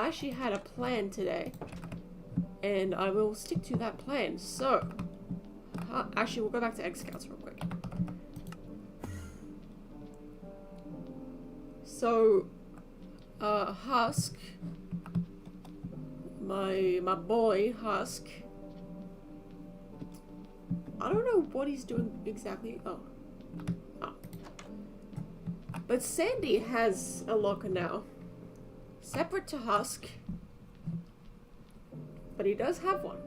actually had a plan today, and I will stick to that plan. So, actually, we'll go back to Egg Scouts real quick. So, Husk, my boy Husk. I don't know what he's doing exactly. Oh. But Sandy has a locker now, separate to Husk, but he does have one.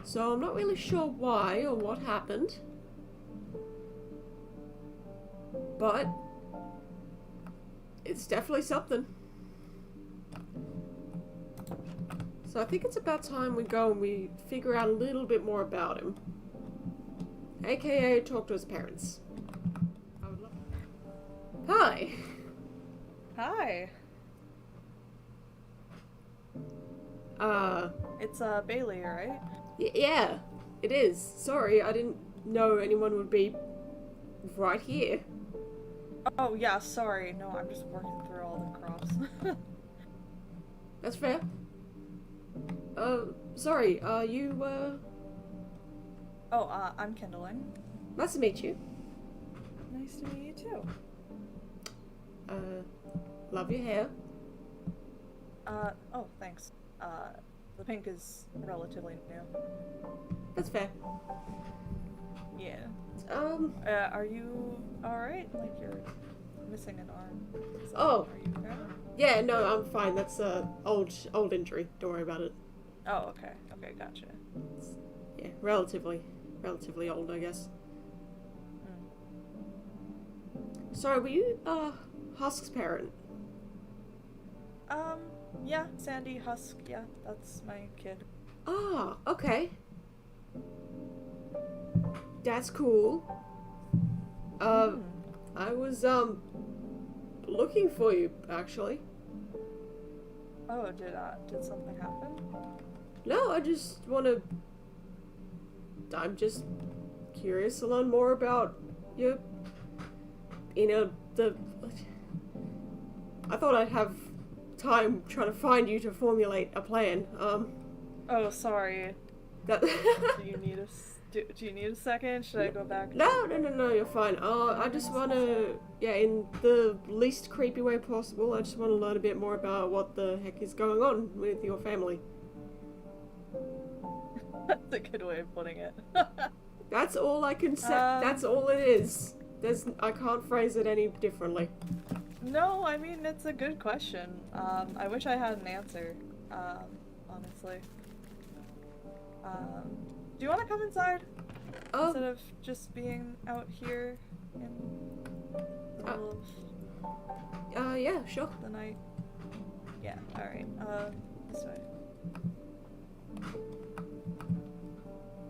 So I'm not really sure why or what happened, but it's definitely something. So I think it's about time we go and we figure out a little bit more about him. AKA talk to his parents. Hi. Hi. It's Bailey, right? Yeah, it is. Sorry, I didn't know anyone would be right here. Oh yeah, sorry. No, I'm just working through all the crops. That's fair. Sorry, you, Oh, I'm kindling. Nice to meet you. Nice to meet you too. Love your hair. Oh, thanks. The pink is relatively new. That's fair. Yeah. Are you alright? Like, you're missing an arm. Oh. Are you okay? Yeah, no, I'm fine. That's, old injury. Don't worry about it. Oh, okay. Okay, gotcha. Yeah, relatively old, I guess. Sorry, were you, Husk's parent? Yeah, Sandy, Husk, yeah, that's my kid. Ah, okay. That's cool. I was, looking for you, actually. Oh, did something happen? No, I'm just curious to learn more about your, I thought I'd have time trying to find you to formulate a plan. Oh, sorry. That Do you need a second? Should I go back? No, you're fine. I just wanna, in the least creepy way possible, I just wanna learn a bit more about what the heck is going on with your family. That's a good way of putting it. That's all I can say. That's all it is. I can't phrase it any differently. No, I mean, it's a good question. I wish I had an answer, honestly. Do you want to come inside? Instead of just being out here in the middle of... yeah, sure. The night? Yeah, alright. This way.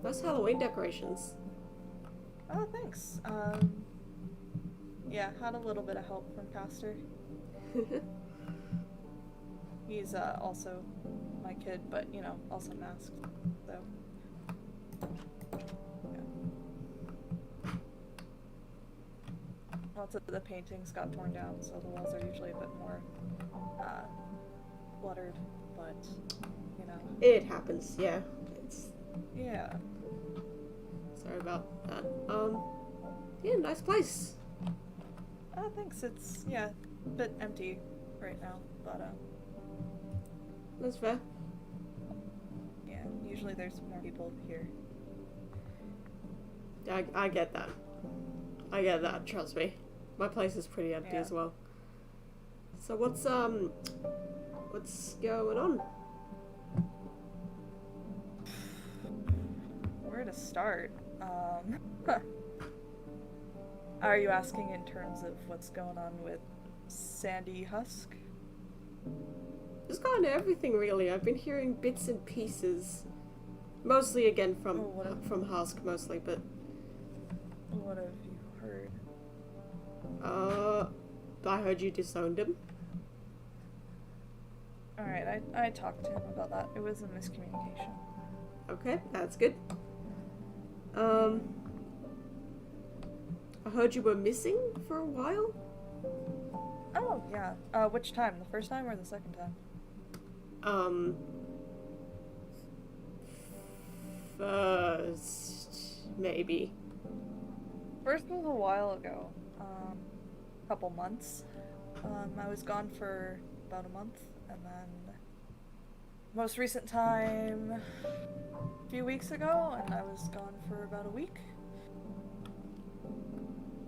Those Halloween decorations. Oh, thanks. Yeah, had a little bit of help from Pastor. He's, also my kid, but, also masked, so... Lots of the paintings got torn down, so the walls are usually a bit more, cluttered, but, It happens, yeah. Yeah. Sorry about that. Yeah, nice place. Thanks, it's, a bit empty right now, but, That's fair. yeah, usually there's more people here. I get that. I get that, trust me. My place is pretty empty as well. So what's going on? Where to start? Are you asking in terms of what's going on with Sandy Husk? Just kind of everything, really. I've been hearing bits and pieces. Mostly, again, from Husk, mostly, but... What have you heard? I heard you disowned him. Alright, I talked to him about that. It was a miscommunication. Okay, that's good. I heard you were missing for a while? Oh, Oh, yeah. Which time? The first time or the second time? First, maybe. First was a while ago. Couple months. I was gone for about a month, and then most recent time a few weeks ago, and I was gone for about a week.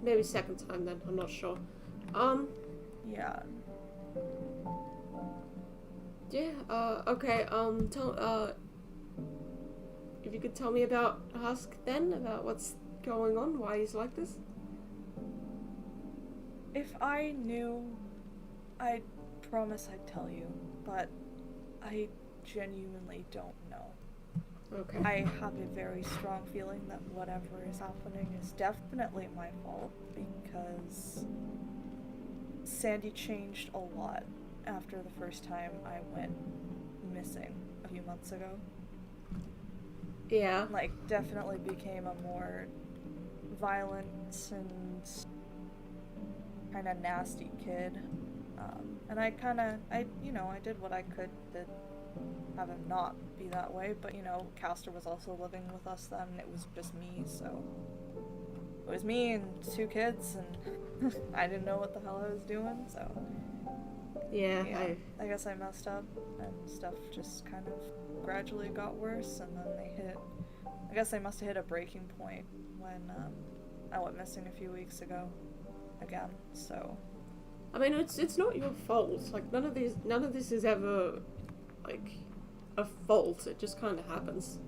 Maybe second time then, I'm not sure. Yeah. Yeah, okay, if you could tell me about Husk then, about what's going on, why he's like this? If I knew, I'd promise I'd tell you, but I genuinely don't know. Okay. I have a very strong feeling that whatever is happening is definitely my fault, because Sandy changed a lot after the first time I went missing a few months ago. Yeah. Like, definitely became a more violent and kind of nasty kid. And I did what I could to have him not be that way, but, Castor was also living with us then, and it was just me, so... It was me and 2 kids, and I didn't know what the hell I was doing, so... Yeah, I guess I messed up, and stuff just kind of gradually got worse, and then I guess they must have hit a breaking point when, I went missing a few weeks ago, again, so... I mean, it's not your fault. Like, none of this is ever, like, a fault. It just kind of happens.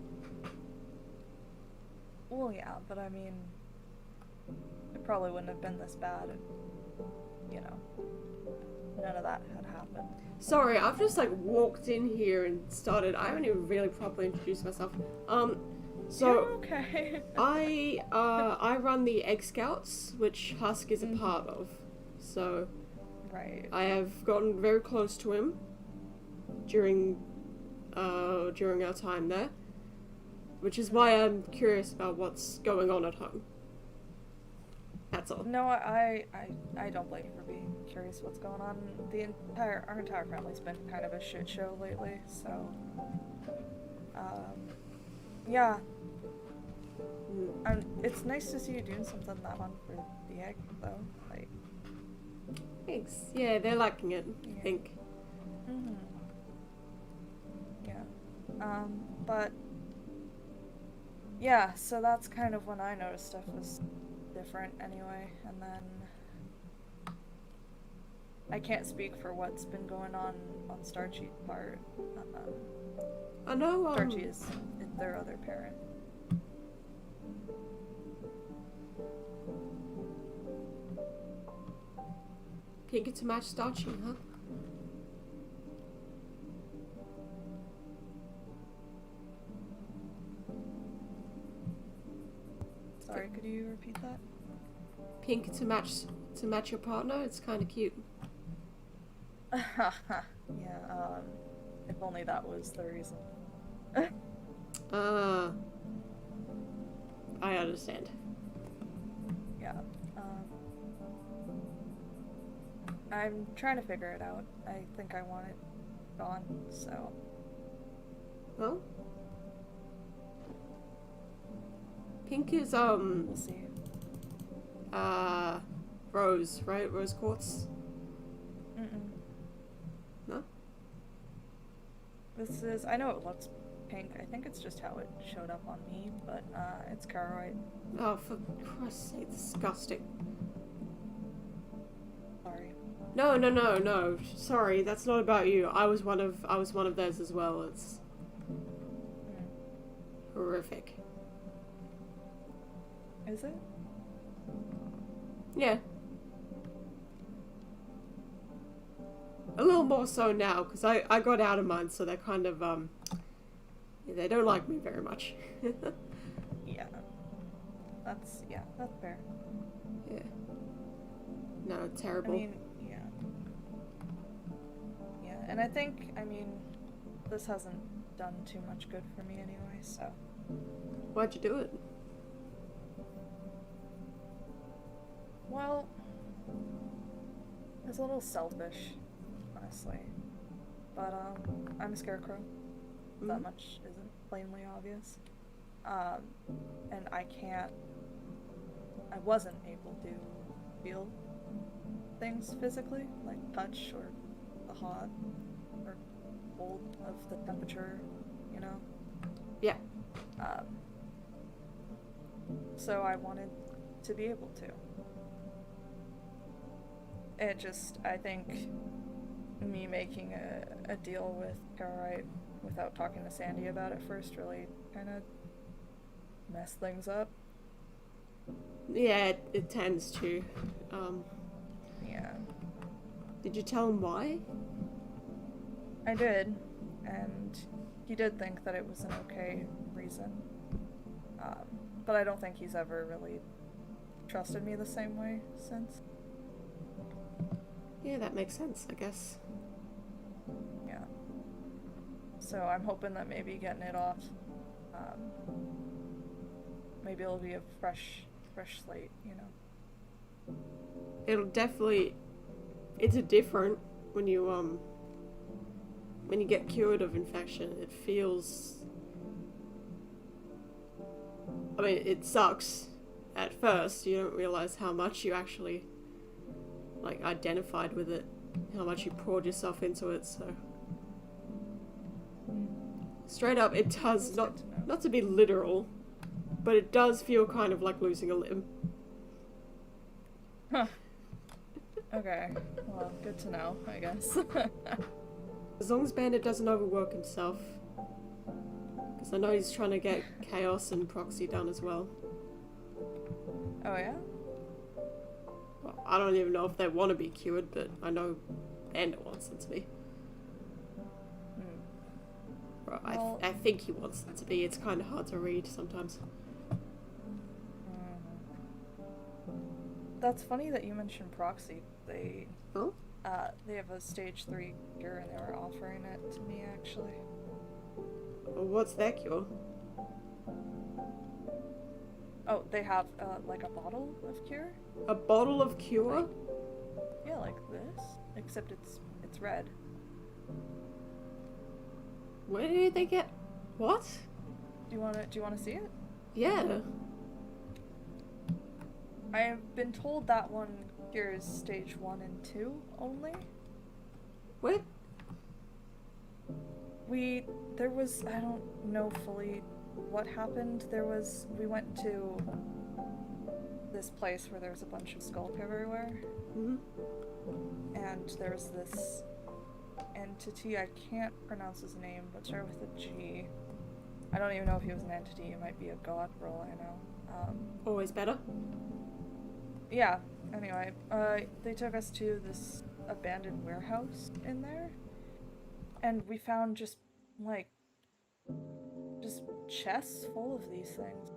Well, yeah, but I mean, it probably wouldn't have been this bad if, none of that had happened. Sorry, I've just, like, walked in here and started... I haven't even really properly introduced myself. So... You're okay. I run the Egg Scouts, which Husk is a part of. So... Right. I have gotten very close to him during our time there, which is why I'm curious about what's going on at home. That's all. No, I don't blame you for being curious what's going on. Our entire family's been kind of a shit show lately, so yeah. It's nice to see you doing something that fun for the egg, though. Like. Thanks. Yeah, they're liking it, I think. Mhm. Yeah. But yeah, so that's kind of when I noticed stuff was different anyway, and then I can't speak for what's been going on Starchy's part. I know, Starchy is their other parent. Pink to match Starchy, huh? Sorry, could you repeat that? Pink to match your partner. It's kind of cute. Yeah. If only that was the reason. I understand. Yeah. I'm trying to figure it out. I think I want it gone, so... Well? Pink is, We'll see. Rose, right? Rose quartz? Mm-mm. No? This is... I know it looks pink. I think it's just how it showed up on me, but, it's Chorion. Oh, for Christ's sake, disgusting. Sorry. No. Sorry, that's not about you. I was one of theirs as well. It's horrific. Is it? Yeah. A little more so now, because I got out of mine, so they're kind of, they don't like me very much. Yeah. That's fair. Yeah. No, terrible. I mean, yeah. Yeah, and I think, this hasn't done too much good for me anyway, so... Why'd you do it? Well... It's a little selfish, honestly. But, I'm a scarecrow. That much isn't plainly obvious. And I wasn't able to feel things physically, like touch or the hot or cold of the temperature, you know? Yeah. So I wanted to be able to. It just, I think, me making a deal with Carrite without talking to Sandy about it first really kind of messed things up. Yeah, it tends to. Yeah. Did you tell him why? I did, and he did think that it was an okay reason. But I don't think he's ever really trusted me the same way since. Yeah, that makes sense, I guess. Yeah. So I'm hoping that maybe getting it off, maybe it'll be a fresh slate, you know. It'll definitely... It's a different when you get cured of infection. It feels... I mean, it sucks at first. You don't realize how much you actually, like, identified with it. How much you poured yourself into it, so... Straight up, it does, not to be literal, but it does feel kind of like losing a limb. Huh. Okay, well, good to know, I guess. As long as Bandit doesn't overwork himself. Because I know he's trying to get Chaos and Proxy done as well. Oh yeah? Well, I don't even know if they want to be cured, but I know Bandit wants them to be. Well, Well, I think he wants them to be. It's kind of hard to read sometimes. That's funny that you mentioned Proxy. They Oh? they have a stage 3 cure and they were offering it to me actually. Well, what's that cure? Oh, they have like a bottle of cure? A bottle of cure? Like, yeah, like this. Except it's red. Where did they get... What? Do you wanna see it? Yeah. I have been told that one cures stage 1 and 2 only. What? There was, I don't know fully what happened. We went to this place where there's a bunch of skulk everywhere. Mm-hmm. And there's this entity, I can't pronounce his name, but started with a G. I don't even know if he was an entity, it might be a god for all I know. Always better. Yeah, anyway, they took us to this abandoned warehouse in there, and we found just chests full of these things.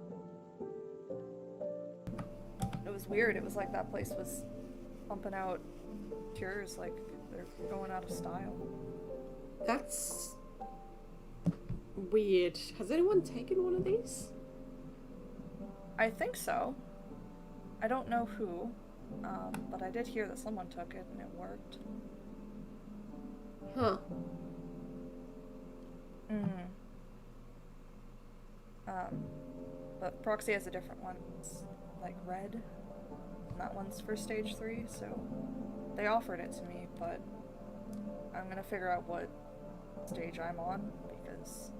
It was weird, it was like that place was pumping out cures like they're going out of style. That's... weird. Has anyone taken one of these? I think so. I don't know who, but I did hear that someone took it and it worked. Huh. But Proxy has a different one. It's like red. And that one's for stage 3, so they offered it to me, but I'm gonna figure out what stage I'm on because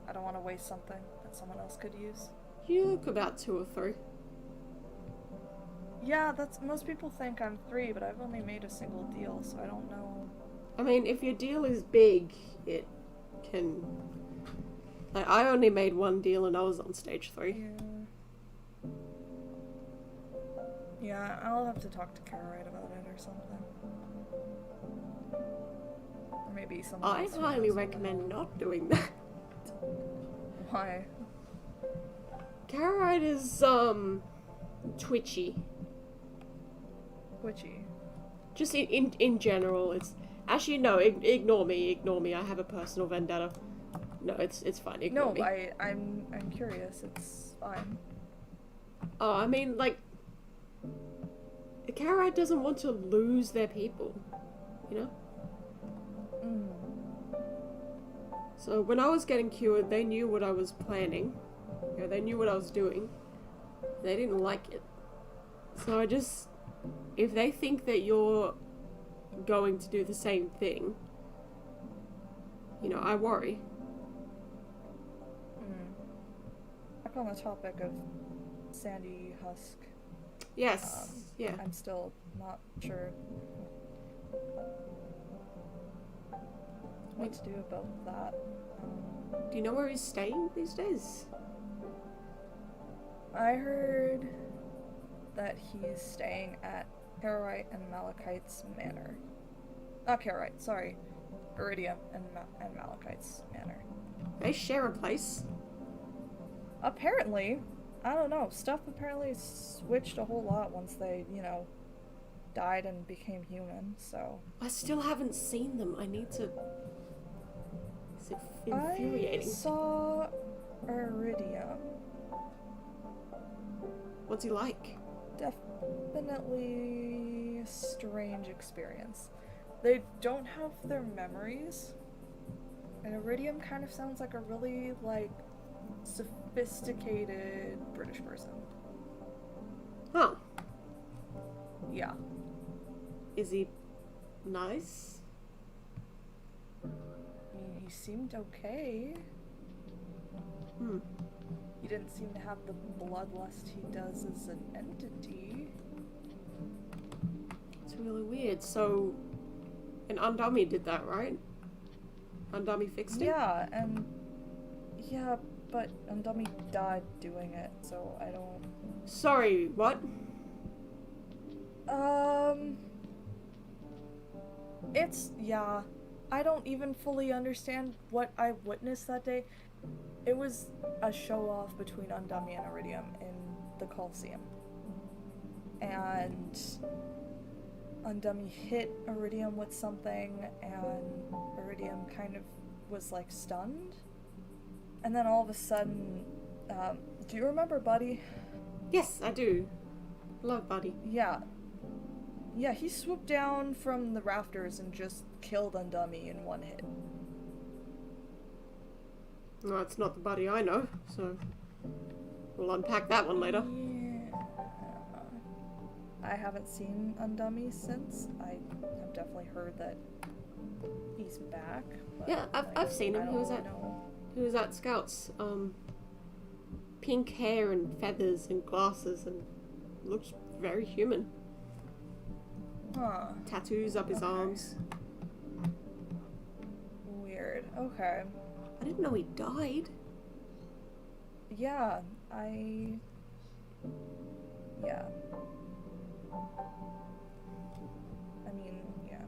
I don't want to waste something that someone else could use. You look about 2 or 3. Yeah, most people think I'm 3, but I've only made a single deal, so I don't know. I mean, if your deal is big, it can... Like, I only made 1 deal and I was on stage 3. Yeah, I'll have to talk to Carrite about it or something. Or maybe someone I else who highly knows recommend about not doing that. it. Why? Carrite is, twitchy. Twitchy. Just in general, it's... Actually, no, ignore me, I have a personal vendetta. No, it's fine, ignore me. No, I'm curious, it's fine. Oh, I mean, like... The Carrot doesn't want to lose their people, you know? So when I was getting cured, they knew what I was planning. You know, they knew what I was doing. They didn't like it. So I just... If they think that you're going to do the same thing, you know, I worry. Back on the topic of Sandy Husk. Yes, yeah. I'm still not sure what to do about that. Do you know where he's staying these days? I heard that he's staying at Chorion and Malachite's manor. Not Chorion, sorry. Iridium and Malachite's manor. They share a place. Apparently. I don't know. Stuff apparently switched a whole lot once they, you know, died and became human, so... I still haven't seen them. I need to... It's infuriating. I saw Iridium. What's he like? Definitely a strange experience. They don't have their memories, and Iridium kind of sounds like a really, like, sophisticated British person. Huh. Yeah. Is he nice? I mean, he seemed okay. He didn't seem to have the bloodlust he does as an entity. It's really weird. So, an Undummy did that, right? Undummy fixed it? Yeah, and... Yeah, but Undummy died doing it, so I don't... Sorry, what? It's... yeah. I don't even fully understand what I witnessed that day. It was a show-off between Undummy and Iridium in the Coliseum. And... Undummy hit Iridium with something, and Iridium kind of was, like, stunned. And then all of a sudden, do you remember Buddy? Yes, I do. Love Buddy. Yeah. Yeah, he swooped down from the rafters and just killed Undummy in one hit. No, it's not the Buddy I know, so we'll unpack that one later. Yeah. I haven't seen Undummy since. I have definitely heard that he's back. But, Yeah, I've seen him. He was at Scouts. Pink hair and feathers and glasses and looks very human. Huh. Tattoos up his arms. Weird. Okay. I didn't know he died. Yeah, yeah. I mean, yeah.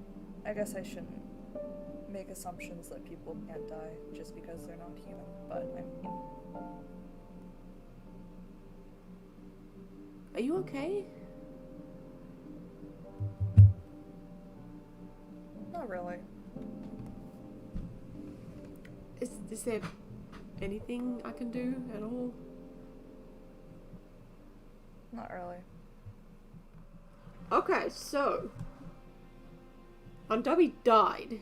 I guess I shouldn't make assumptions that people can't die just because they're not human, but I mean... Are you okay? Not really. Is there anything I can do at all? Not really. Okay, so Undummy died.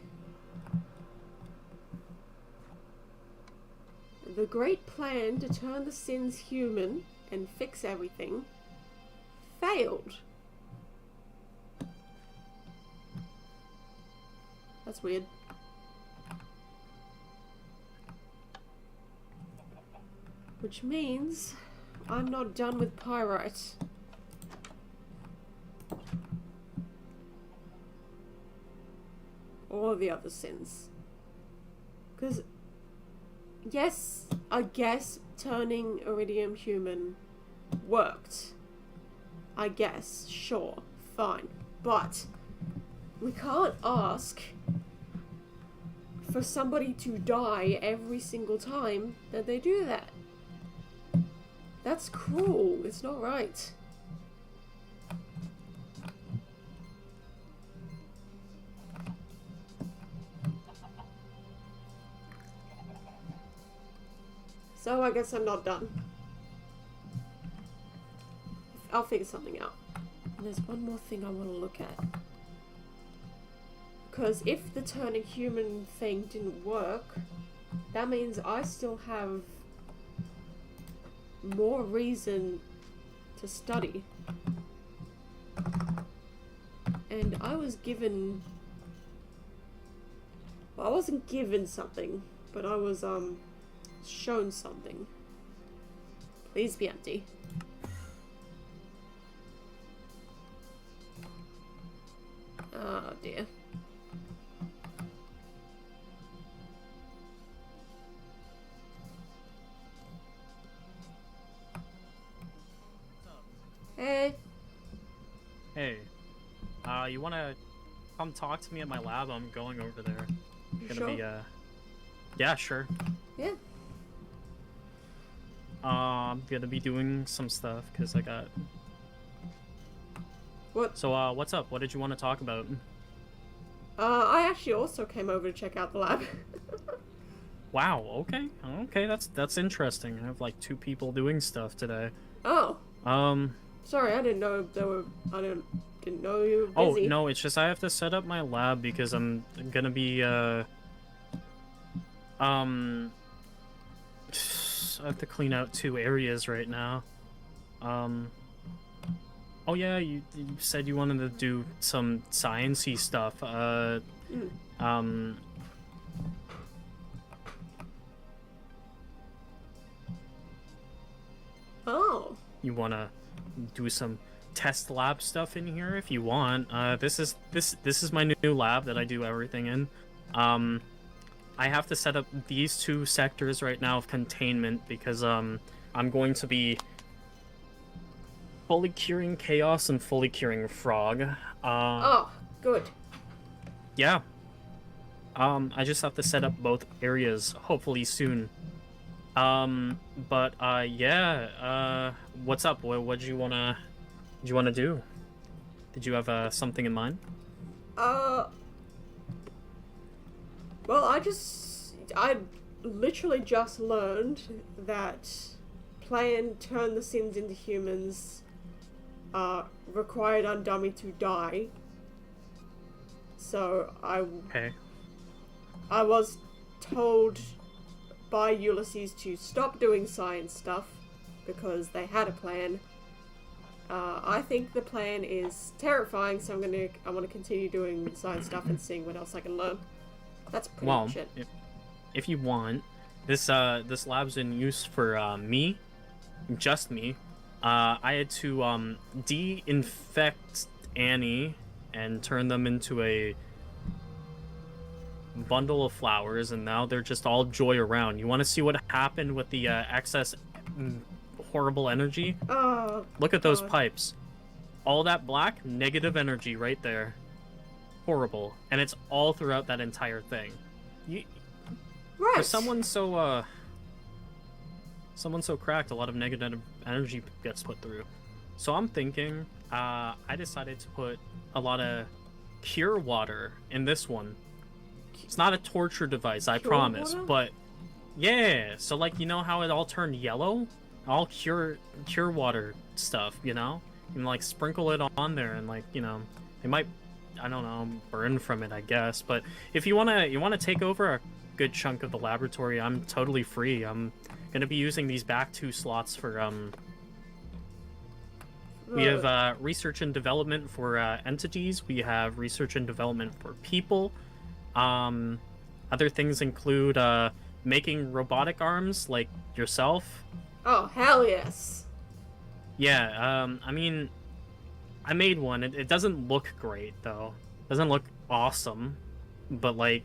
The great plan to turn the Sins human and fix everything failed. That's weird. Which means I'm not done with Pyrite. Or the other sins. Because, yes, I guess turning Iridium human worked. I guess, sure, fine. But we can't ask for somebody to die every single time that they do that. That's cruel. It's not right. So I guess I'm not done. I'll figure something out. And there's one more thing I want to look at. Because if the turning human thing didn't work, that means I still have more reason to study. And I was given... Well, I wasn't given something, but I was, shown something. Please be empty. Oh dear. Hey. Hey. You wanna come talk to me at my lab? I'm going over there. Sure. Yeah, sure. Yeah. I'm gonna be doing some stuff, because I got... What? So, what's up? What did you want to talk about? I actually also came over to check out the lab. Wow, okay. Okay, that's interesting. I have, like, 2 people doing stuff today. Oh. Sorry, I didn't know there were... I didn't know you were busy. Oh, no, it's just I have to set up my lab because I'm gonna be, I have to clean out 2 areas right now. Oh yeah, you said you wanted to do some science-y stuff. Oh. You wanna do some test lab stuff in here if you want. This is my new lab that I do everything in. I have to set up these 2 sectors right now of containment because I'm going to be fully curing Chaos and fully curing Frog. Oh, good. Yeah. I just have to set up both areas hopefully soon. Yeah. What's up? What'd you wanna do? Did you have something in mind? Well, I literally just learned that playing Turn the Sims into Humans required Undummy to die. So Okay. I was told by Ulysses to stop doing science stuff because they had a plan. I think the plan is terrifying, so I want to continue doing science stuff and seeing what else I can learn. That's pretty much it. If you want, this lab's in use for me, just me. I had to de-infect Annie and turn them into a bundle of flowers, and now they're just all joy around. You want to see what happened with the excess horrible energy? Oh, look at those God. pipes. All that black, negative energy right there. Horrible. And it's all throughout that entire thing. Right. For someone so cracked, a lot of negative energy gets put through. So I'm thinking, I decided to put a lot of cure water in this one. It's not a torture device, I promise, water? but yeah. So like, you know how it all turned yellow? All cure water stuff, you know? You can like sprinkle it on there, and like, you know, it might, I don't know, burn from it, I guess. But if you wanna take over a good chunk of the laboratory, I'm totally free. I'm gonna be using these back 2 slots for we have research and development for entities. We have research and development for people. Other things include making robotic arms like yourself. Oh, hell yes. Yeah, I mean, I made one. It doesn't look great, though. It doesn't look awesome. But, like...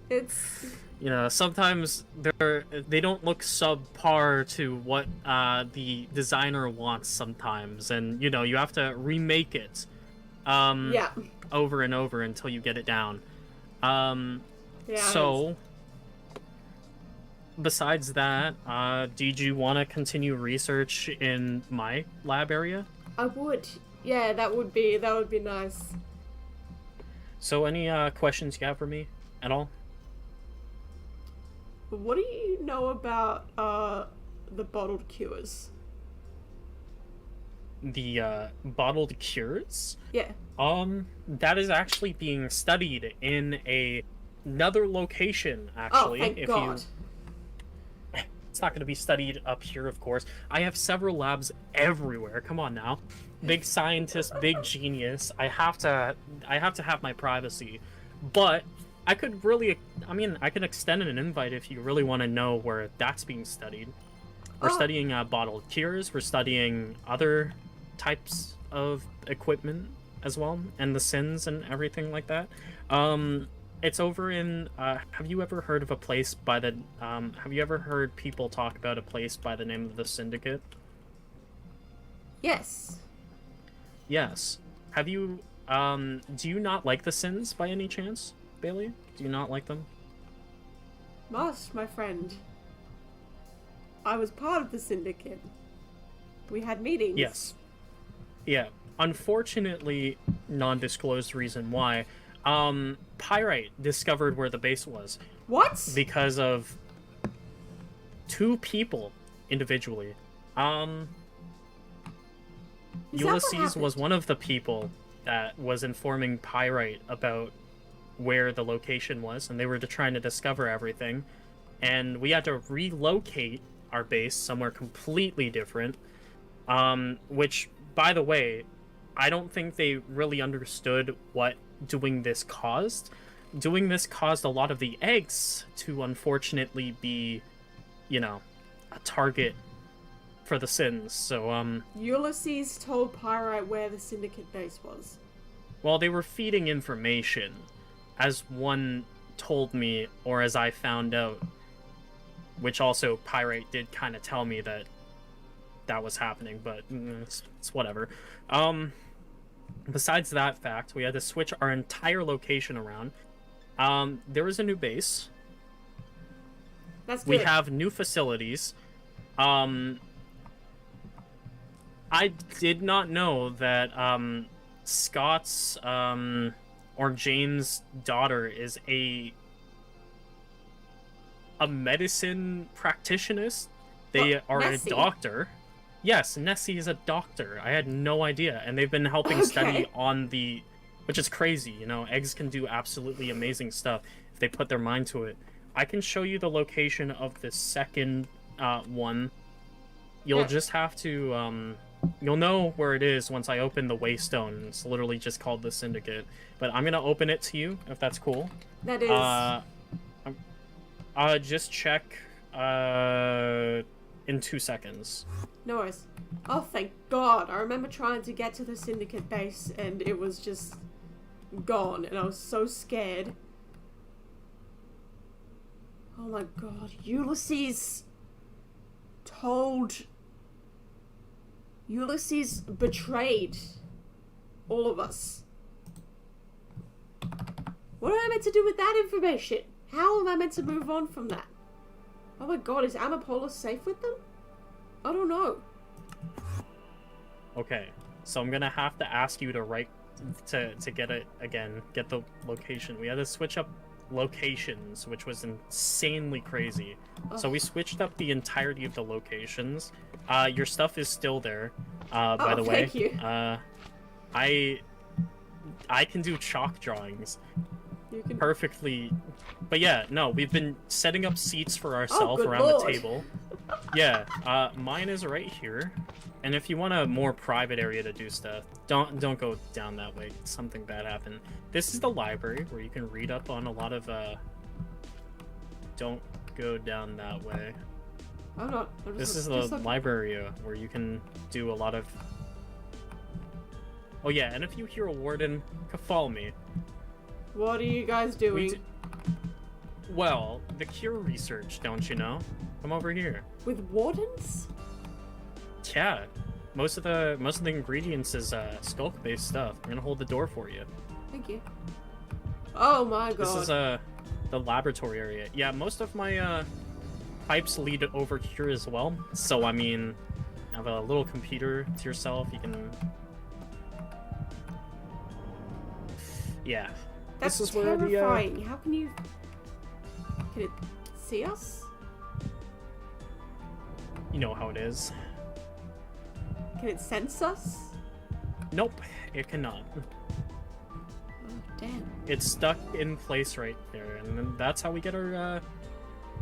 It's... You know, sometimes they don't look subpar to what the designer wants sometimes. And, you know, you have to remake it. Yeah. Over and over until you get it down. Yeah, so... Besides that, did you want to continue research in my lab area? I would. Yeah, that would be nice. So any questions you have for me at all? What do you know about the bottled cures? the bottled cures, Yeah. that is actually being studied in another location. Actually, Oh, thank God. It's not going to be studied up here, of course. I have several labs everywhere. Come on now, big scientist, big genius. I have to have my privacy, but I could really, I mean, I could extend an invite if you really want to know where that's being studied. We're studying bottled cures. We're studying other types of equipment as well, and the sins and everything like that. It's over in. Have you ever heard of a place by the? Have you ever heard people talk about a place by the name of the Syndicate? Yes. Yes. Have you? Do you not like the sins by any chance, Bailey? Do you not like them? Must, my friend. I was part of the syndicate. We had meetings. Yes. Yeah. Unfortunately, non-disclosed reason why. Pyrite discovered where the base was. What? Because of 2 people individually. Ulysses was one of the people that was informing Pyrite about where the location was, and they were trying to discover everything. And we had to relocate our base somewhere completely different. Which, by the way, I don't think they really understood what doing this caused. Doing this caused a lot of the eggs to unfortunately be, you know, a target for the sins. So, Ulysses told Pyrite where the syndicate base was. well, they were feeding information, as one told me, or as I found out, which also Pyrite did kind of tell me that that was happening, but it's whatever. Besides that fact, we had to switch our entire location around. There was a new base. That's good. We have new facilities. I did not know that Scott's or James' daughter is a medicine practitioner. They are Nessie? a doctor. Yes, Nessie is a doctor. I had no idea, and they've been helping study on the, which is crazy. You know, eggs can do absolutely amazing stuff if they put their mind to it. I can show you the location of the second one. You'll just have to you'll know where it is once I open the Waystone. It's literally just called the Syndicate. But I'm gonna open it to you if that's cool. That is. Just check in 2 seconds. No worries. Oh, thank God. I remember trying to get to the syndicate base and it was just gone, and I was so scared. Oh my God. Ulysses betrayed all of us. What am I meant to do with that information? How am I meant to move on from that? Oh my God, is Amapola safe with them? I don't know. Okay, so I'm gonna have to ask you to write to get it again, get the location. We had to switch up locations, which was insanely crazy. So we switched up the entirety of the locations. Your stuff is still there, by the way. Thank you. I can do chalk drawings You can... perfectly, but yeah, no, we've been setting up seats for ourselves around Lord. the table. Yeah, mine is right here. And if you want a more private area to do stuff, don't go down that way. Something bad happened. This is the library where you can read up on a lot of don't go down that way. I'm not. This is the library where you can do a lot of... Oh yeah, and if you hear a warden, follow me. What are you guys doing? Well, the cure research, don't you know? Come over here. With wardens? Yeah, most of the ingredients is skulk-based stuff. I'm gonna hold the door for you. Thank you. Oh my God. This is the laboratory area. Yeah, most of my pipes lead over here as well. So I mean, have a little computer to yourself. You can. Yeah. That's this is where terrifying. How can you? Can it see us? You know how it is. Can it sense us? Nope, it cannot. Oh, damn. It's stuck in place right there, and then that's how we get our,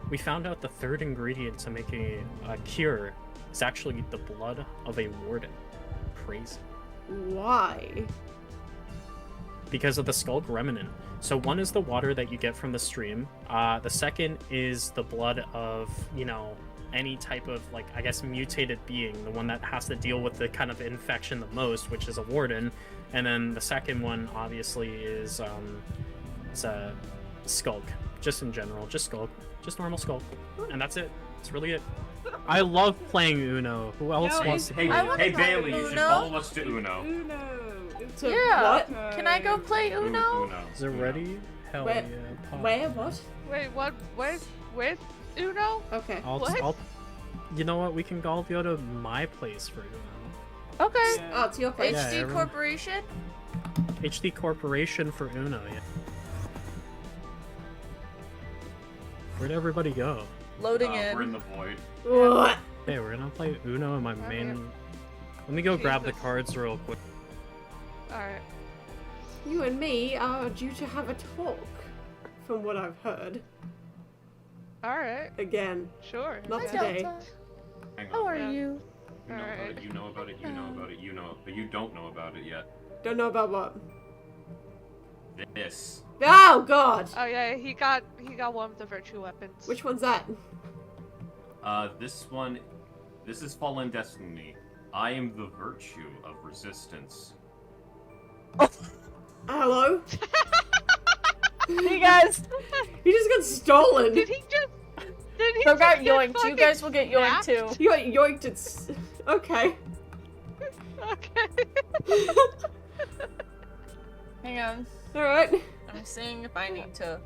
we found out the third ingredient to make a cure is actually the blood of a warden. Crazy. Why? Because of the skulk remnant. So one is the water that you get from the stream. The second is the blood of, you know, any type of, like, I guess, mutated being, the one that has to deal with the kind of infection the most, which is a warden. And then the second one, obviously, is it's a skulk, just in general, just skulk, just normal skulk, and that's it. That's really it. I love playing Uno. Who else wants to? Hey, wanna play Bailey, you should Uno. follow us to Uno. To Yeah. what? Can I go play Uno? Uno. Is it ready? Hell Where- yeah. Pop. Where? What? Wait, what? Where's Uno? Okay. What? You know what? We can all go to my place for Uno. Okay. Oh, it's your place. Yeah, HD everyone- Corporation? HD Corporation for Uno. Yeah. Where'd everybody go? Loading We're in in. the void. What? Hey, we're gonna play Uno in my main. Let me go grab the Jesus. cards real quick. Alright. You and me are due to have a talk, from what I've heard. Alright. Again, Sure. not Hi, today. Delta. Hang on. How are Yeah. you? You know about Alright. it, you know about it, you know about it, you know, but you don't know about it yet. Don't know about what. This. Oh God! Oh yeah, he got one of the virtue weapons. Which one's that? This one, this is Fallen Destiny. I am the virtue of resistance. Hello? Hey guys! You just got stolen! Did he just? Did he So just got get yoinked. You fucking guys will get yoinked snapped? too. You got yoinked, it's... Okay. Okay. Hang on. Alright. I'm seeing if I need to.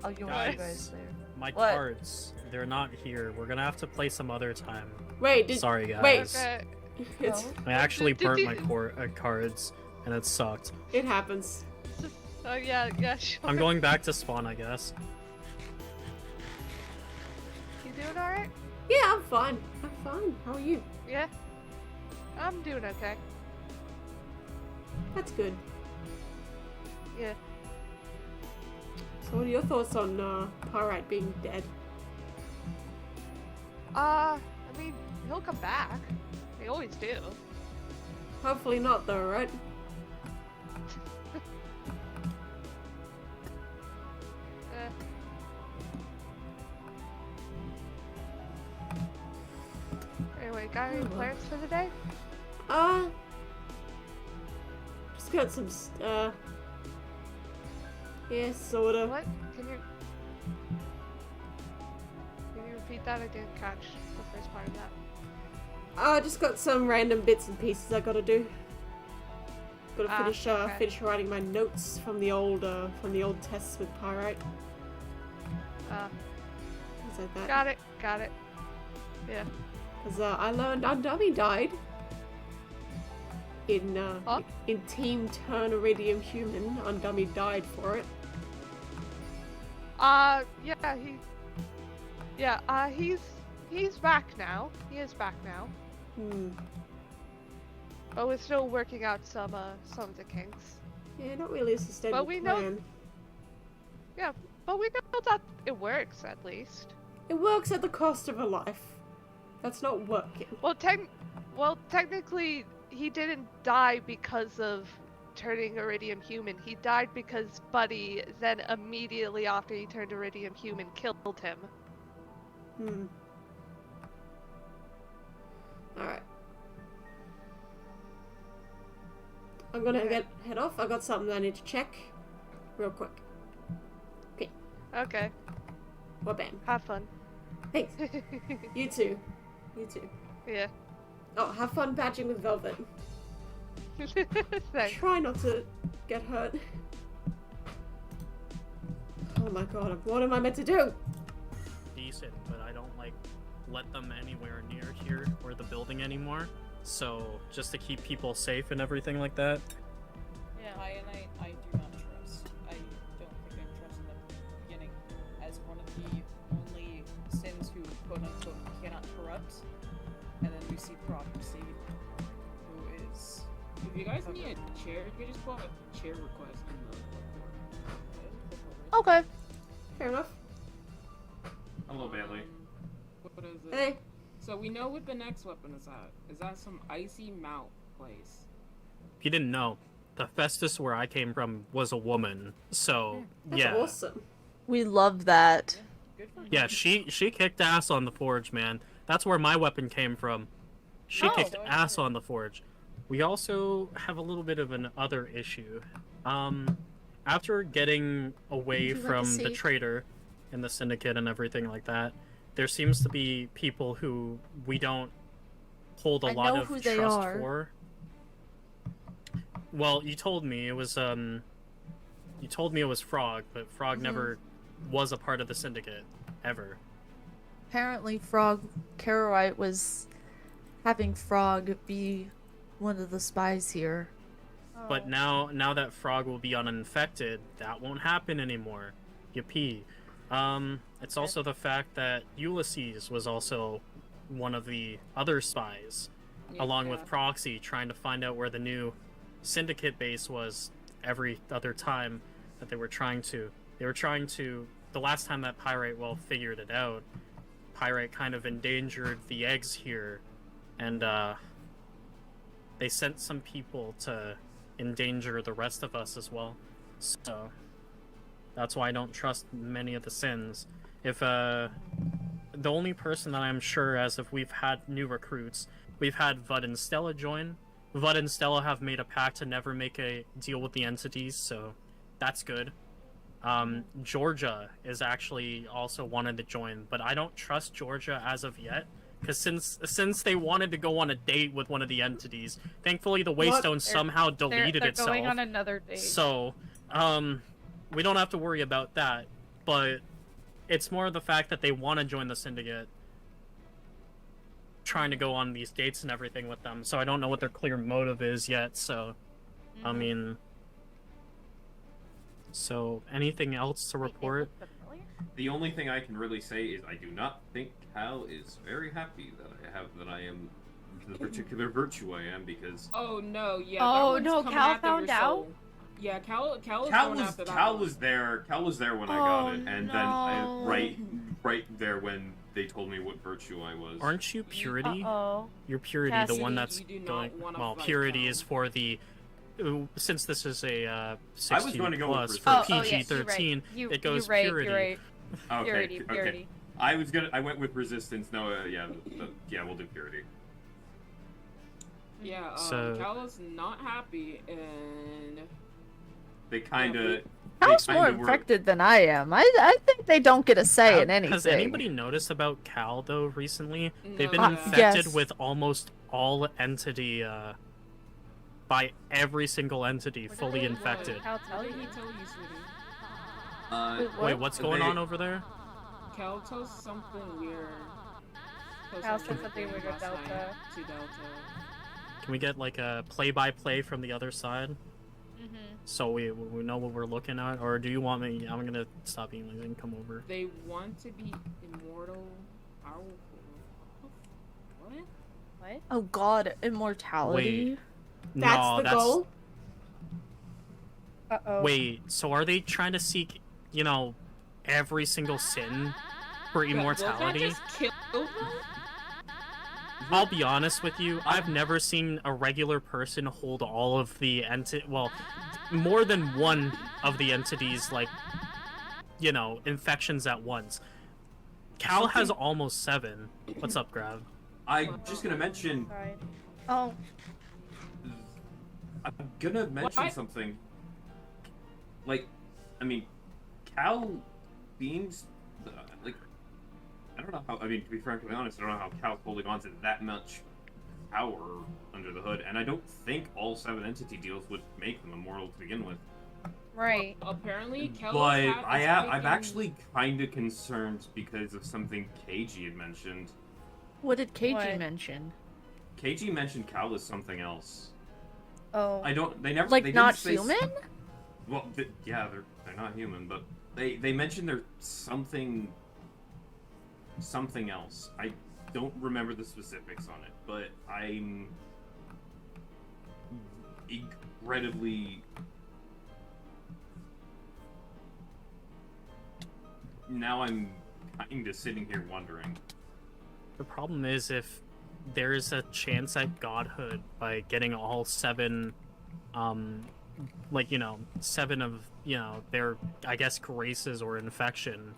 I'll yoink you Guys. guys later. My What? cards. They're not here. We're gonna have to play some other time. Wait, did... Sorry, guys. wait. Okay. It's... I actually Did burnt you- my cards, and it sucked. It happens. Oh yeah, sure. I'm going back to spawn, I guess. You doing alright? Yeah, I'm fine. I'm fine. How are you? Yeah. I'm doing okay. That's good. Yeah. So what are your thoughts on, Pyrite being dead? I mean, he'll come back. They always do. Hopefully not, though, right? Eh. Anyway, got any Oh, well. plans for the day? Just got some, yeah, sorta. What? Can you repeat that? I didn't catch the first part of that. Just got some random bits and pieces I gotta do. Gotta Ah, finish, okay. finish writing my notes from the old tests with Pyrite. Things like that. Got it. Yeah. Because, I learned our dummy died. In, Huh? in Team Turn Iridium Human, Undummy died for it. He's back now. He is back now. But we're still working out some of the kinks. Yeah, not really a sustainable But we know- plan. Yeah, but we know that it works at least. It works at the cost of a life. That's not working. Well, technically, he didn't die because of turning Iridium human. He died because Buddy then immediately after he turned Iridium human killed him. Alright. I'm gonna head off. I got something I need to check. Real quick. Okay, Well, bam. have fun. Thanks. You too. You too. Yeah. Oh, have fun badging with Velvet. Thanks. Try not to get hurt. Oh my god, what am I meant to do? Decent, but I don't like let them anywhere near here or the building anymore. So just to keep people safe and everything like that. Yeah, I do not trust. I don't think I trust them from the beginning as one of the only sins who quote unquote cannot corrupt. And then we see prophecy you guys need a chair, you can just put a chair request in the Okay. Fair enough. Hello, Bailey. What is it? Hey. So we know what the next weapon is at. Is that some icy mount place? If you didn't know, the Festus where I came from was a woman. So That's yeah, awesome. We love that. Good for yeah, she kicked ass on the forge, man. That's where my weapon came from. She Oh. kicked ass on the forge. We also have a little bit of an other issue. After getting away Would you like from to the see? trader and the syndicate and everything like that, there seems to be people who we don't hold a I lot know of who they trust are. for. Well, you told me it was Frog, but Frog Mm-hmm. never was a part of the syndicate ever. Apparently, Carolite was having Frog be one of the spies here. But now that Frog will be uninfected, that won't happen anymore. Yippee. It's also the fact that Ulysses was also one of the other spies, along with Proxy, trying to find out where the new syndicate base was every other time that they were trying to. The last time that Pyrite figured it out, Pyrite kind of endangered the eggs here, and they sent some people to endanger the rest of us as well. So that's why I don't trust many of the sins. If the only person that I'm sure, as if we've had new recruits, we've had Vud and Stella join. Vud and Stella have made a pact to never make a deal with the entities, so that's good. Georgia is actually also wanted to join, but I don't trust Georgia as of yet, because since they wanted to go on a date with one of the entities, thankfully the Waystone somehow deleted they're itself. going on another date. So, we don't have to worry about that, but it's more the fact that they want to join the syndicate, trying to go on these dates and everything with them, so I don't know what their clear motive is yet, so, I mean... So, anything else to report? The only thing I can really say is I do not think Cal is very happy that I am the particular virtue I am, because Oh no, yeah. Oh, that one's no, coming Cal after your found out? soul. Yeah, Cal is going after that Cal one. was there. Cal was there when I got it, and then right there when they told me what virtue I was. Aren't you Purity? Uh-oh. You're Purity, the Cassidy, one that's you do not going... wanna Well, fight Purity Cal. is for the... Since this is a I was 16 going to go with plus, Resistance. for PG-13, it goes you're right, Purity. You're right. Okay, Purity, okay. purity. I went with Resistance. No, yeah, we'll do Purity. Yeah, So- Cal is not happy, and They kind of. Cal's more infected than I am. I think they don't get a say in anything. Has anybody noticed about Cal, though, recently? They've been No. infected Yes. with almost all entity, by every single entity fully infected. Cal tell what did you? he tell you, sweetie? Wait, what's going on over there? Cal tells something weird. Cal said something weird to last Delta. night to Delta. Can we get, like, a play-by-play from the other side? Mm-hmm. So we know what we're looking at? Or do you want me... I'm gonna stop being lazy and come over. They want to be immortal, powerful. What? What? Oh god, immortality. Wait. That's the goal? Uh-oh. Wait, so are they trying to seek, every single sin for immortality? Will that just kill them? I'll be honest with you, I've never seen a regular person hold all of the more than one of the entities, infections at once. Cal has almost 7. What's up, Grav? I'm just gonna mention. Right. Oh, I'm gonna mention What? something. Cal beams. I don't know how. To be frankly honest, I don't know how Cal's holding on to that much power under the hood, and I don't think all 7 entity deals would make them immortal to begin with. Right. Apparently, Cal But is I'm taking- actually kind of concerned because of something KG had mentioned. what did KG What? mention? KG mentioned Cal as something else. Oh. I don't. They never. Like they not didn't say human? Well, yeah, they're not human, but they mentioned there's something else. I don't remember the specifics on it, but incredibly. Now I'm kind of sitting here wondering. The problem is if there's a chance at godhood by getting all 7, like, 7 of, their, I guess, graces or infection,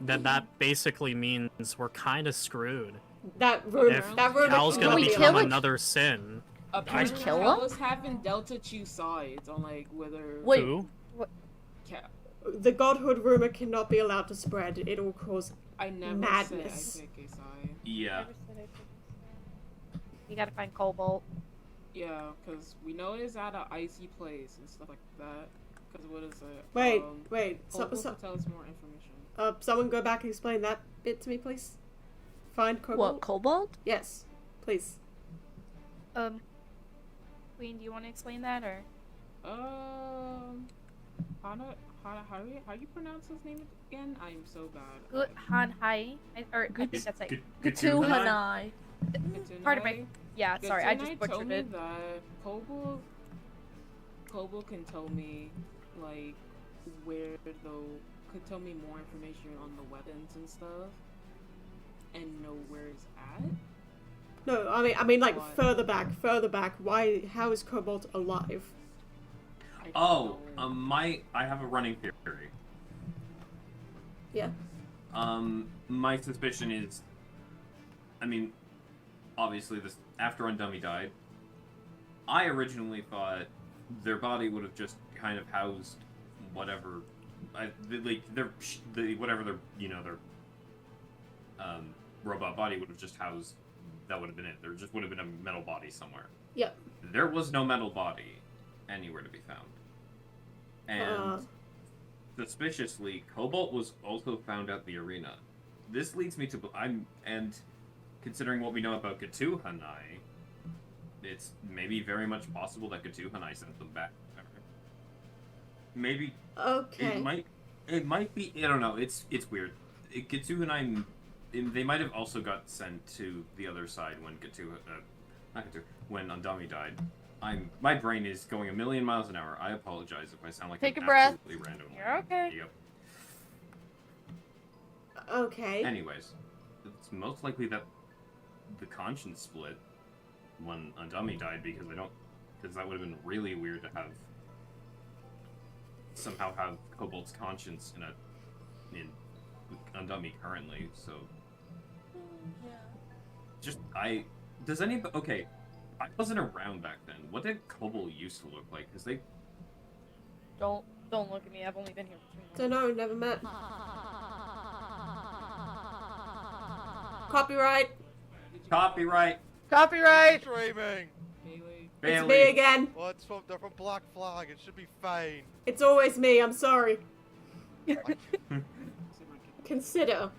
then that basically means we're kind of screwed. That room, If that room Cal's gonna Can we become kill it? another sin. Apparently, kill Cal him? was having Delta choose sides on like whether Wait. Who? Cal. The godhood rumor cannot be allowed to spread. It will cause I never Madness. said I pick a side. Yeah. You gotta find Cobalt. Yeah, because we know it's at an icy place and stuff like that. Because what is it? Wait. Cobalt will tell us more information. Someone go back and explain that bit to me, please. Find Cobalt. What, Cobalt? Yes, please. Queen, do you want to explain that, or? How you pronounce his name again? I'm so bad. Good Han Hai, or I think that's like Gatuhanai. Pardon me. Yeah, sorry, I just Gatunai butchered told me it. that Kobo can tell me like where though could tell me more information on the weapons and stuff, and know where it's at. No, I mean, like What? further back. Why? How is Cobalt alive? I don't Oh, know. I have a running theory. Yeah. My suspicion is, I mean, obviously this after Undummy died, I originally thought their body would have just kind of housed whatever, whatever their robot body would have just housed. That would have been it. There just would have been a metal body somewhere. Yep. There was no metal body anywhere to be found. And suspiciously, Cobalt was also found at the arena. This leads me to and considering what we know about Gatuhanai, it's maybe very much possible that Gatuhanai sent them back. Maybe Okay. it might be. I don't know. It's weird. Gatuhanai. They might have also got sent to the other side when when Undummy died. My brain is going a million miles an hour. I apologize if I sound like Take an a breath. absolutely random. You're okay. Yep. Okay. Anyways, it's most likely that the conscience split when Undummy died because that would have been really weird to somehow have Cobalt's conscience in Undummy currently. So. Okay, I wasn't around back then. What did Cobalt used to look like? Because they... Don't look at me. I've only been here for 2 Don't months. know. Never met. Copyright. Copyright! Copyright. Streaming. Bailey. It's Bailey. me again. Well, they're from Black Flag. It should be fine. It's always me. I'm sorry. Consider,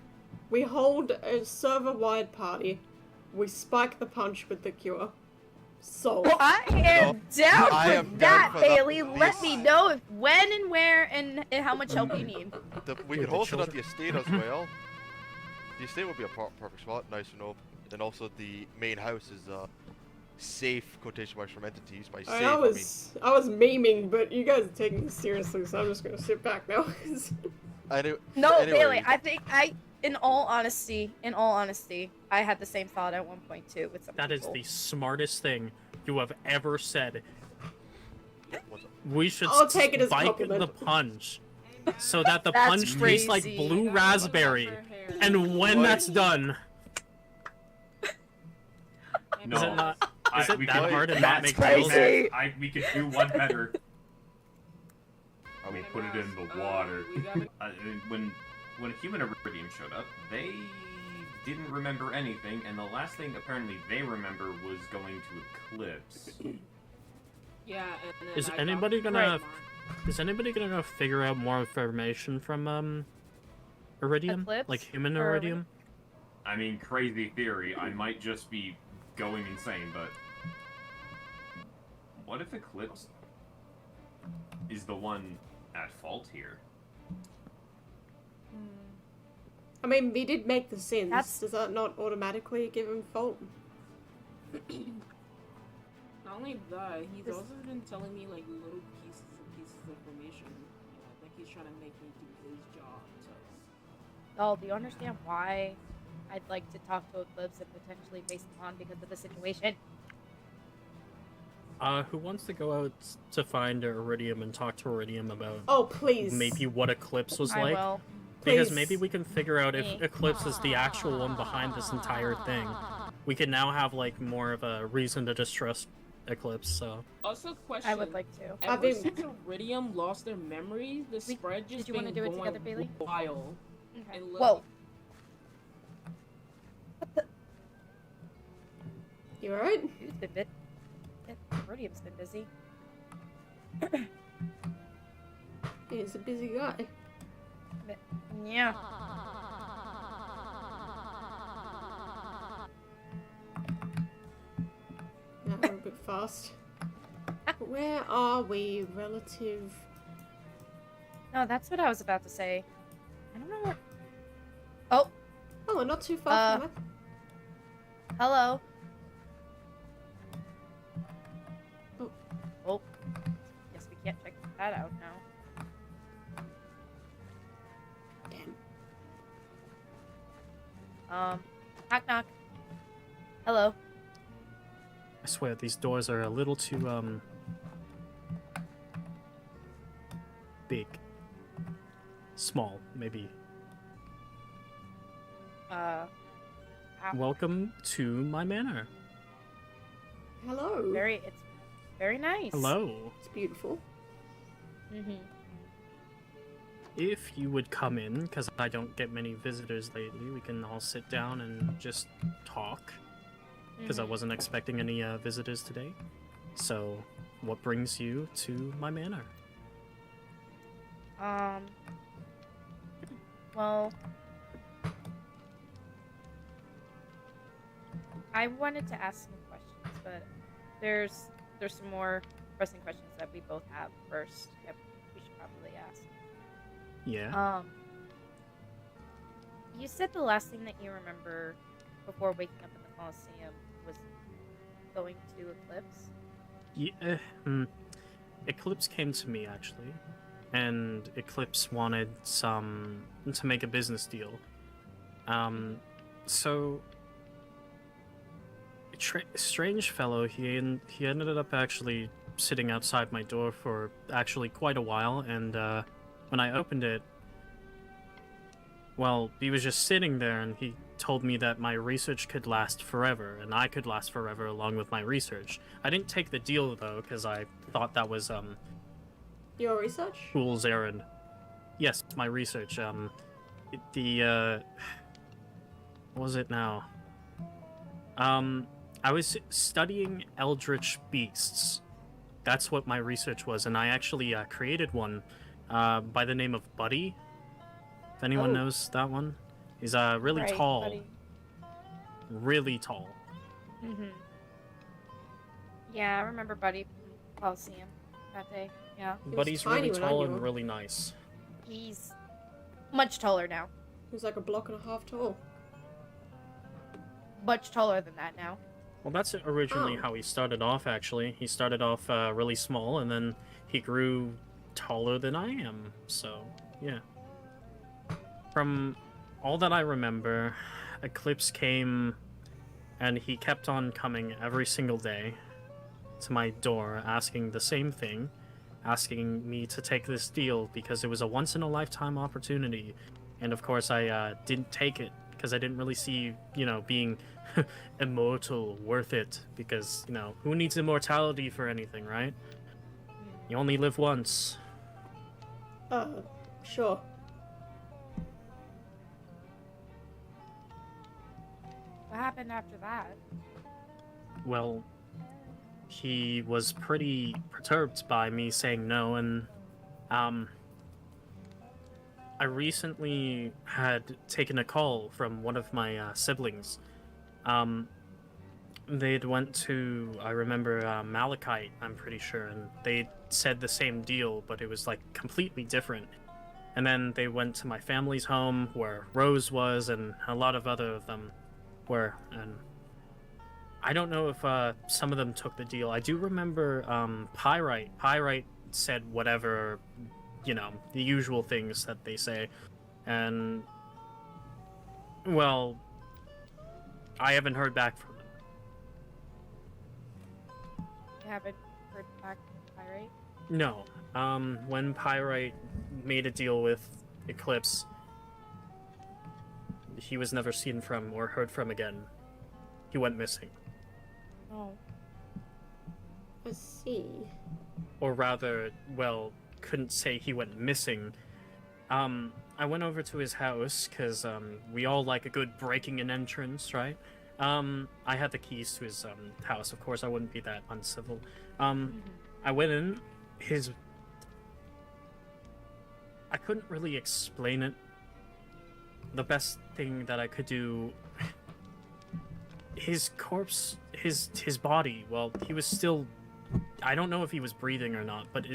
we hold a server-wide party. We spike the punch with the cure. So. I am down I for am down that, for that. Bailey. Let Please. me know when and where and how much help you need. We could host it at the estate as well. The estate would be a perfect spot, nice and open. And also the main house is safe quotation marks from entities. By safe, I was memeing, but you guys are taking this seriously, so I'm just gonna sit back now. No, anyway. Bailey. I think in all honesty, I had the same thought at one point too with some That is people. the smartest thing you have ever said. What's up? We should I'll take it as a spike compliment. the punch so that the That's punch tastes like crazy. blue raspberry. And when What? that's done, No. is it not? Is it we that could- hard to not that's make crazy. pills? We could do one better. We put it in the water. We gotta When Human Iridium showed up, they didn't remember anything, and the last thing apparently they remember was going to Eclipse. Yeah, and then Is I anybody got- gonna- Is anybody gonna figure out more information from Iridium? Eclipse? Like human Or Iridium? I mean, crazy theory. I might just be going insane, but what if Eclipse is the one at fault here? I mean, we did make the sins. That's- Does that not automatically give him fault? No, Not only that, he's This- also been telling me like little pieces of information. I think he's trying to make me do his job. So Oh, do you understand why I'd like to talk to Eclipse and potentially face him on because of the situation? Who wants to go out to find Iridium and talk to Iridium about Oh, please. maybe what Eclipse was I like? will. Because Please. maybe we can figure out if Me. Eclipse is the actual one behind this entire thing. We can now have like more of a reason to distrust Eclipse. So also question. I would like to. I Ever think- since Iridium lost their memory, the spread just did you wanna been do it going together, Bailey? wild. Okay. And Whoa. You alright? Who's been bit? Iridium's been busy. He's a busy guy. Yeah. Now we're a bit fast. Where are we, relative? No, that's what I was about to say. I don't know where. Oh, Oh, we're not too far from it. hello. Oh. Oh. Guess we can't check that out now. Damn. Knock knock. Hello. I swear these doors are a little too big, small, maybe. Ow. Welcome to my manor. Hello. It's very nice. Hello. It's beautiful. Mhm. If you would come in, because I don't get many visitors lately, we can all sit down and just talk. Because I Mhm. wasn't expecting any visitors today. So, what brings you to my manor? Well, I wanted to ask some questions, but there's some more pressing questions that we both have first that we should probably ask. Yeah. You said the last thing that you remember before waking up in the Coliseum was going to Eclipse. Yeah. Eclipse came to me actually, and Eclipse wanted to make a business deal. So strange fellow. He ended up actually sitting outside my door for actually quite a while, and when I opened it, well, he was just sitting there, and he told me that my research could last forever, and I could last forever along with my research. I didn't take the deal though, because I thought that was Your research? fool's errand. Yes, my research. What was it now? I was studying eldritch beasts. That's what my research was, and I actually created one by the name of Buddy. If anyone Oh. knows that one, he's really Right, tall, buddy. really tall. Mhm. Yeah, I remember Buddy from Coliseum that day. Yeah, He was Buddy's tiny really when I tall knew and him. really nice. he's much taller now. He was like a block and a half tall. Much taller than that now. Well, that's originally Oh. how he started off, actually. He started off really small, and then he grew taller than I am, so, yeah. From all that I remember, Eclipse came, and he kept on coming every single day to my door, asking the same thing, asking me to take this deal, because it was a once-in-a-lifetime opportunity, and of course I didn't take it, because I didn't really see, being immortal worth it, because who needs immortality for anything, right? You only live once. Sure. What happened after that? Well, he was pretty perturbed by me saying no, and I recently had taken a call from one of my siblings. They'd went to, I remember, Malachite, I'm pretty sure, and they said the same deal, but it was like completely different. And then they went to my family's home where Rose was, and a lot of other of them were, and I don't know if some of them took the deal. I do remember Pyrite. Pyrite said whatever, the usual things that they say. And, well, I haven't heard back from them. You haven't heard back from Pyrite? No. When Pyrite made a deal with Eclipse, he was never seen from or heard from again. He went missing. Oh. I see. Or rather, well, couldn't say he went missing. I went over to his house, because, we all like a good breaking and entrance, right? I had the keys to his, house, of course, I wouldn't be that uncivil. I went in, I couldn't really explain it. The best thing that I could do... His corpse, his body, well, he was still... I don't know if he was breathing or not, but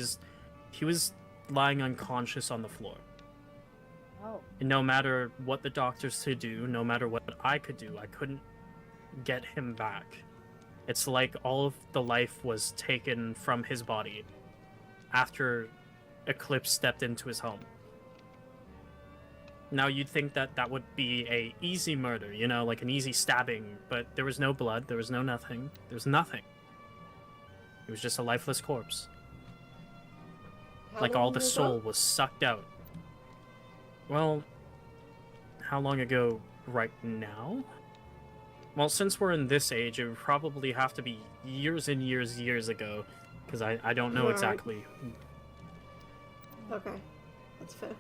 he was lying unconscious on the floor. Oh. And no matter what the doctors could do, no matter what I could do, I couldn't get him back. It's like all of the life was taken from his body after Eclipse stepped into his home. Now, you'd think that that would be a easy murder, like an easy stabbing, but there was no blood, there was no nothing. There was nothing. It was just a lifeless corpse. Like all the soul was sucked out. Well, how long ago right now? Well, since we're in this age, it would probably have to be years and years ago, because I don't know exactly. Okay, that's fair.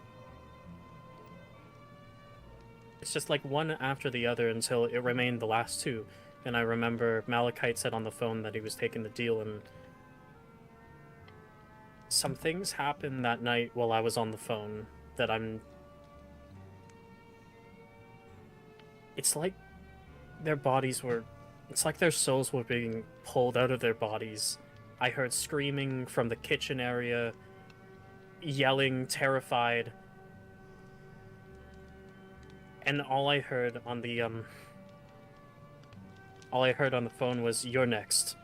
It's just like one after the other until it remained the last two. And I remember Malachite said on the phone that he was taking the deal, and some things happened that night while I was on the phone that it's like their bodies were... It's like their souls were being pulled out of their bodies. I heard screaming from the kitchen area, yelling, terrified. And all I heard on the phone was, "You're next."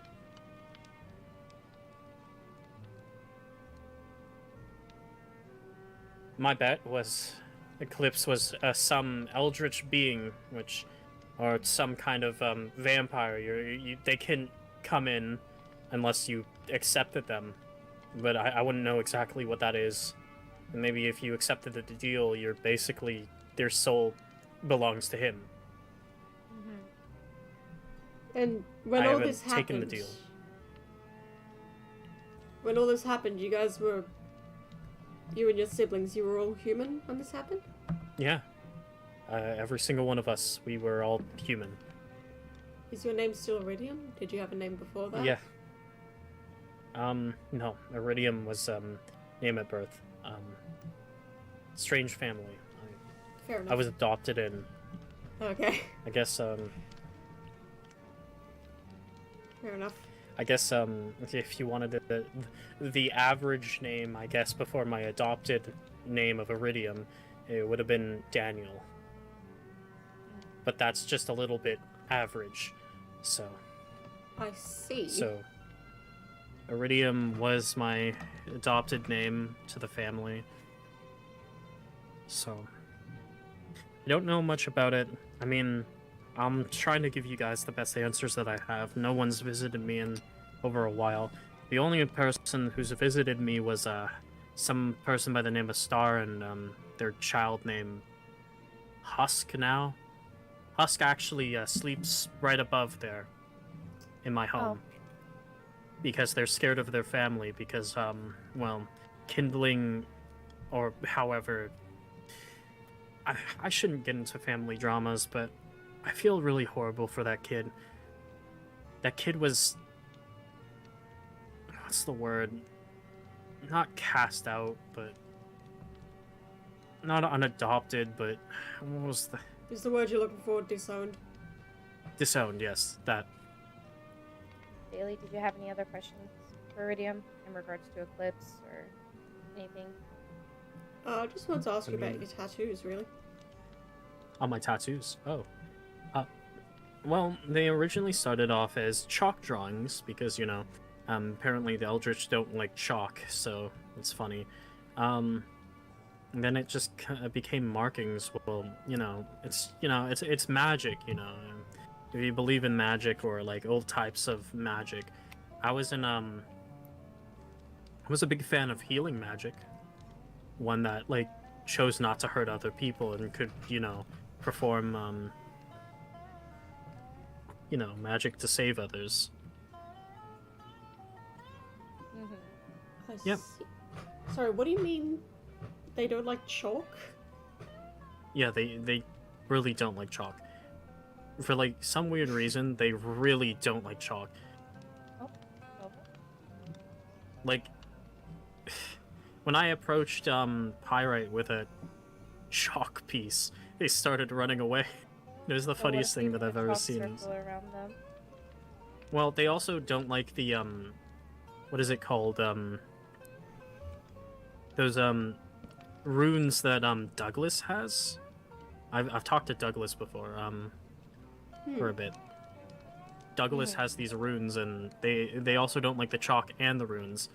My bet was Eclipse was some eldritch being, or some kind of vampire. They couldn't come in unless you accepted them, but I wouldn't know exactly what that is. And maybe if you accepted the deal, you're basically... their soul belongs to him. And when I all haven't this happened, taken the deal. When all this happened, you and your siblings, you were all human when this happened? Yeah. Every single one of us, we were all human. Is your name still Iridium? Did you have a name before that? Yeah. No. Iridium was, name at birth. Strange family. Fair enough. I was adopted in. Okay. I guess, Fair enough. I guess, if you wanted the average name, I guess, before my adopted name of Iridium, it would have been Daniel. But that's just a little bit average, so... I see. So, Iridium was my adopted name to the family. So, I don't know much about it. I mean, I'm trying to give you guys the best answers that I have. No one's visited me in over a while. The only person who's visited me was some person by the name of Star and their child named Husk now. Husk actually sleeps right above there in my home. Because they're scared of their family because, well, kindling or however... I shouldn't get into family dramas, but I feel really horrible for that kid. That kid was... What's the word? Not cast out, but... Not unadopted, but... What was the... Is the word you're looking for disowned? Disowned, yes. That. Bailey, did you have any other questions for Iridium in regards to Eclipse or anything? I just wanted to ask you about your tattoos, really. On my tattoos? Oh. Well, they originally started off as chalk drawings because, you know, apparently the Eldritch don't like chalk, so it's funny. And then it just became markings. Well, it's magic, you know. If you believe in magic or like old types of magic, I was a big fan of healing magic, one that like chose not to hurt other people and could, you know, perform magic to save others. I Yep. see. Sorry, what do you mean they don't like chalk? Yeah, they really don't like chalk. For like some weird reason, they really don't like chalk. Oh. Like when I approached Pyrite with a chalk piece, they started running away. It was the funniest thing that I've ever seen. Around them. Well, they also don't like the what is it called? Those runes that Douglas has. I've talked to Douglas before for a bit. Douglas has these runes, and they also don't like the chalk and the runes.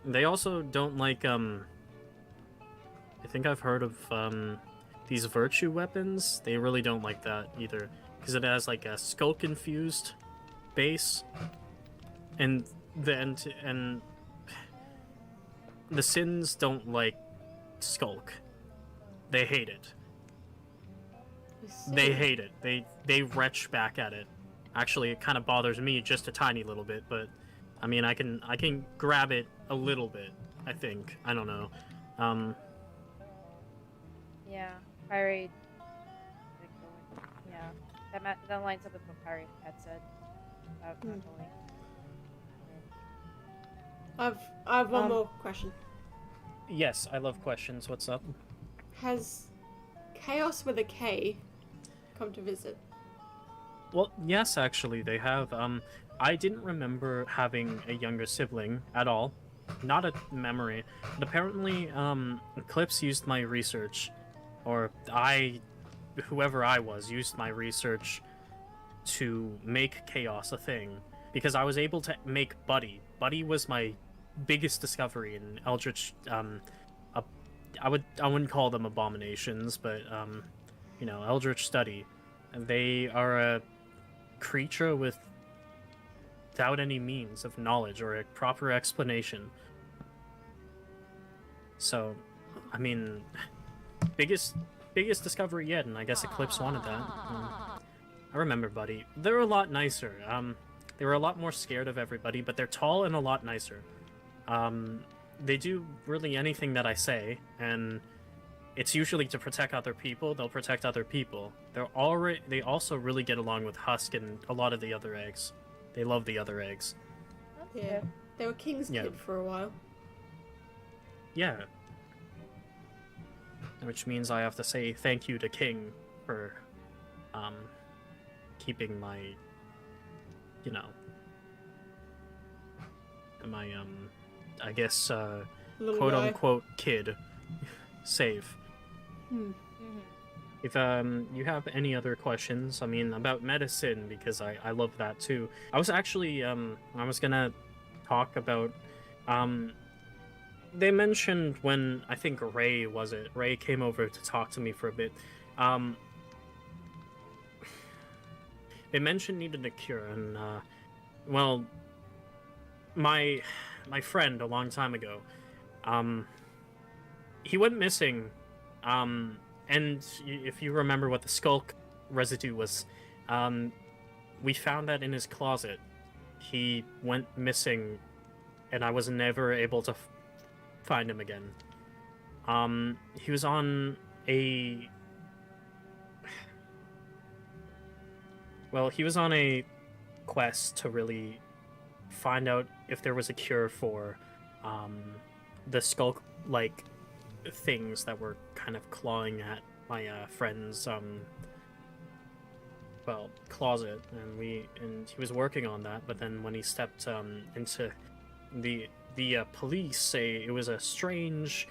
They also don't like I think I've heard of these virtue weapons. They really don't like that either, because it has like a skulk infused base, and the Sins don't like skulk. They hate it. They hate it. They retch back at it. Actually, it kind of bothers me just a tiny little bit, but I mean, I can grab it a little bit, I think. I don't know. Yeah, Pyre. Yeah, that lines up with what Pyre had said about not going. I have one more question. Yes, I love questions. What's up? Has Chaos with a K come to visit? Well, yes, actually, they have. I didn't remember having a younger sibling at all. Not a memory. But apparently, Eclipse used my research. Or whoever I was, used my research to make Chaos a thing. Because I was able to make Buddy. Buddy was my biggest discovery in Eldritch. I wouldn't call them abominations, but Eldritch study. They are a creature without any means of knowledge or a proper explanation. So, I mean, biggest discovery yet, and I guess Eclipse wanted that. I remember Buddy. They're a lot nicer. They were a lot more scared of everybody, but they're tall and a lot nicer. They do really anything that I say, and it's usually to protect other people. They'll protect other people. They also really get along with Husk and a lot of the other eggs. They love the other eggs. Yeah, they were King's Kid for a while. Yeah. Which means I have to say thank you to King for keeping my my I guess quote unquote kid safe. If you have any other questions, I mean, about medicine, because I love that too. I was actually I was gonna talk about they mentioned when, I think Ray came over to talk to me for a bit. They mentioned needed a cure, and well, my friend a long time ago, he went missing, and if you remember what the skulk residue was, we found that in his closet. He went missing, and I was never able to find him again. He was on a quest to really find out if there was a cure for the skulk-like things that were kind of clawing at my friend's closet, and he was working on that. But then when he stepped into the police say it was a strange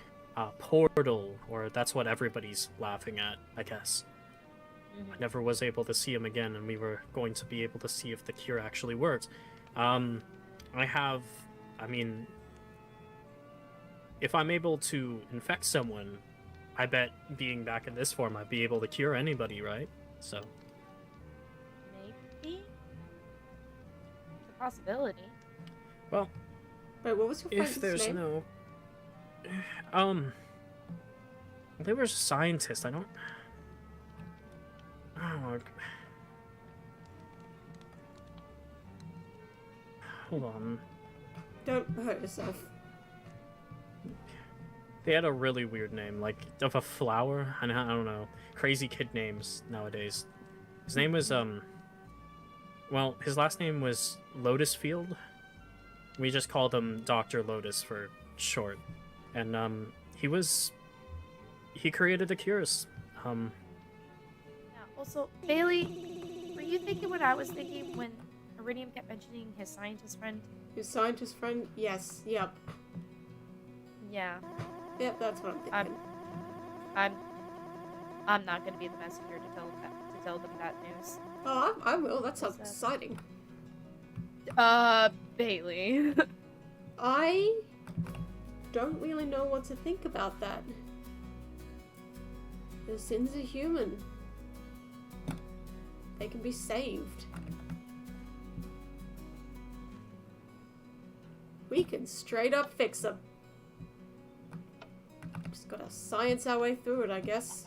portal, or that's what everybody's laughing at, I guess. I never was able to see him again, and we were going to be able to see if the cure actually worked. I mean, if I'm able to infect someone, I bet being back in this form, I'd be able to cure anybody, right? So. Maybe? It's a possibility. Well, Wait, what was your if friend's there's name? no... They were scientists, I don't... Oh, hold on. Don't hurt yourself. They had a really weird name, like of a flower. I don't know. Crazy kid names nowadays. His name was well, his last name was Lotus Field. We just called him Dr. Lotus for short. And he created the cures. Yeah, also, Bailey, were you thinking what I was thinking when Iridium kept mentioning his scientist friend? His scientist friend? Yes, yep. Yeah. Yep, that's what I'm thinking. I'm not gonna be the messenger to tell them that news. Oh, I will. That sounds exciting. Bailey. I don't really know what to think about that. The sins are human. They can be saved. We can straight up fix them. Just gotta science our way through it, I guess.